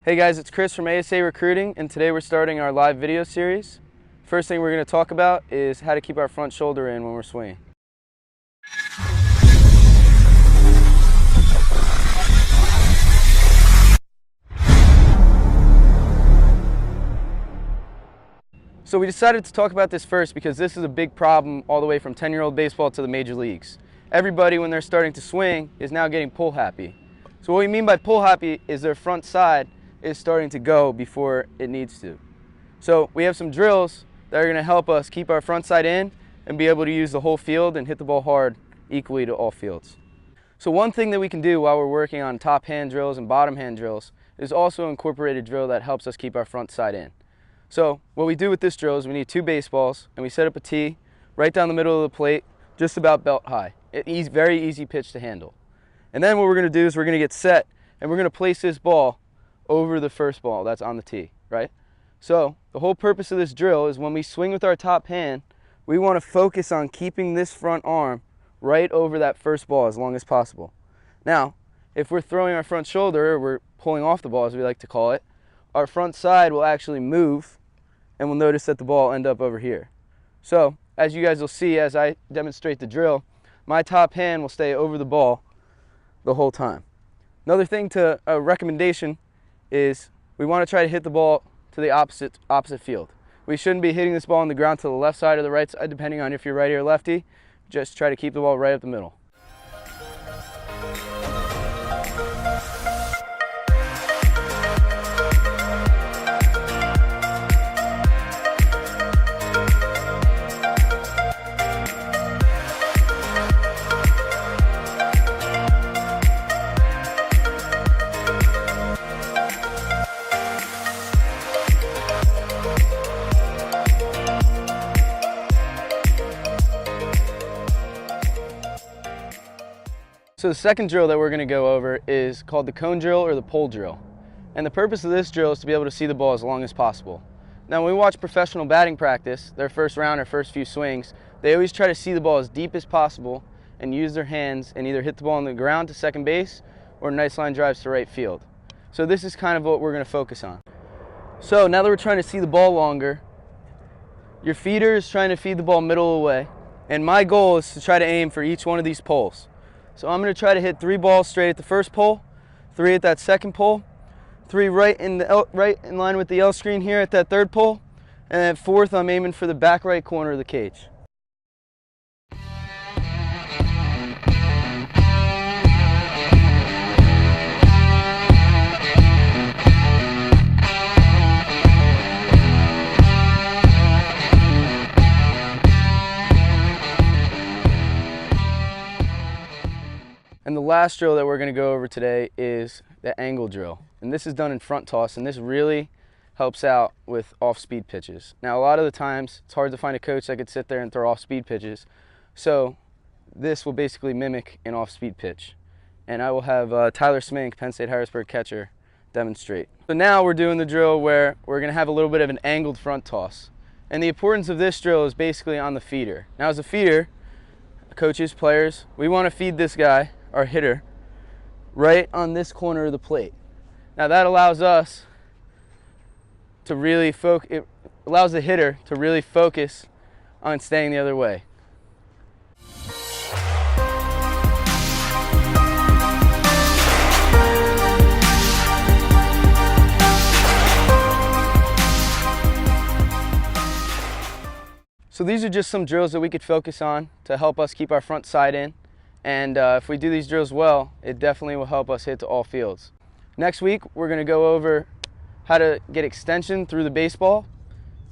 Hey guys, it's Chris from ASA Recruiting, and today we're starting our live video series. First thing we're going to talk about is how to keep our front shoulder in when we're swinging. So we decided to talk about this first because this is a big problem all the way from 10-year-old baseball to the major leagues. Everybody, when they're starting to swing, is now getting pull happy. So what we mean by pull happy is their front side is starting to go before it needs to. So we have some drills that are going to help us keep our front side in and be able to use the whole field and hit the ball hard equally to all fields. So one thing that we can do while we're working on top hand drills and bottom hand drills is also incorporate a drill that helps us keep our front side in. So what we do with this drill is we need two baseballs and we set up a tee right down the middle of the plate, just about belt high. Very easy pitch to handle. And then what we're going to do is we're going to get set and we're going to place this ball over the first ball that's on the tee, right? So the whole purpose of this drill is when we swing with our top hand, we want to focus on keeping this front arm right over that first ball as long as possible. Now, if we're throwing our front shoulder, or we're pulling off the ball as we like to call it, our front side will actually move and we'll notice that the ball end up over here. So as you guys will see as I demonstrate the drill, my top hand will stay over the ball the whole time. Another thing a recommendation is we want to try to hit the ball to the opposite field. We shouldn't be hitting this ball on the ground to the left side or the right side, depending on if you're righty or lefty. Just try to keep the ball right up the middle. So the second drill that we're going to go over is called the cone drill or the pole drill. And the purpose of this drill is to be able to see the ball as long as possible. Now when we watch professional batting practice, their first round or first few swings, they always try to see the ball as deep as possible and use their hands and either hit the ball on the ground to second base or nice line drives to right field. So this is kind of what we're going to focus on. So now that we're trying to see the ball longer, your feeder is trying to feed the ball middle away, and my goal is to try to aim for each one of these poles. So I'm going to try to hit 3 balls straight at the first pole, 3 at that second pole, 3 right in line with the L screen here at that third pole, and at fourth I'm aiming for the back right corner of the cage. And the last drill that we're going to go over today is the angle drill. And this is done in front toss, and this really helps out with off-speed pitches. Now, a lot of the times, it's hard to find a coach that could sit there and throw off-speed pitches. So this will basically mimic an off-speed pitch. And I will have Tyler Smink, Penn State Harrisburg catcher, demonstrate. So now we're doing the drill where we're going to have a little bit of an angled front toss. And the importance of this drill is basically on the feeder. Now, as a feeder, coaches, players, we want to feed this guy, our hitter, right on this corner of the plate. Now that allows us to really focus, it allows the hitter to really focus on staying the other way. So these are just some drills that we could focus on to help us keep our front side in. And if we do these drills well, it definitely will help us hit to all fields. Next week, we're going to go over how to get extension through the baseball.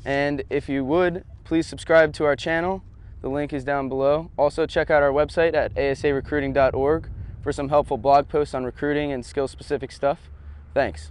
And if you would, please subscribe to our channel. The link is down below. Also, check out our website at asarecruiting.org for some helpful blog posts on recruiting and skill-specific stuff. Thanks.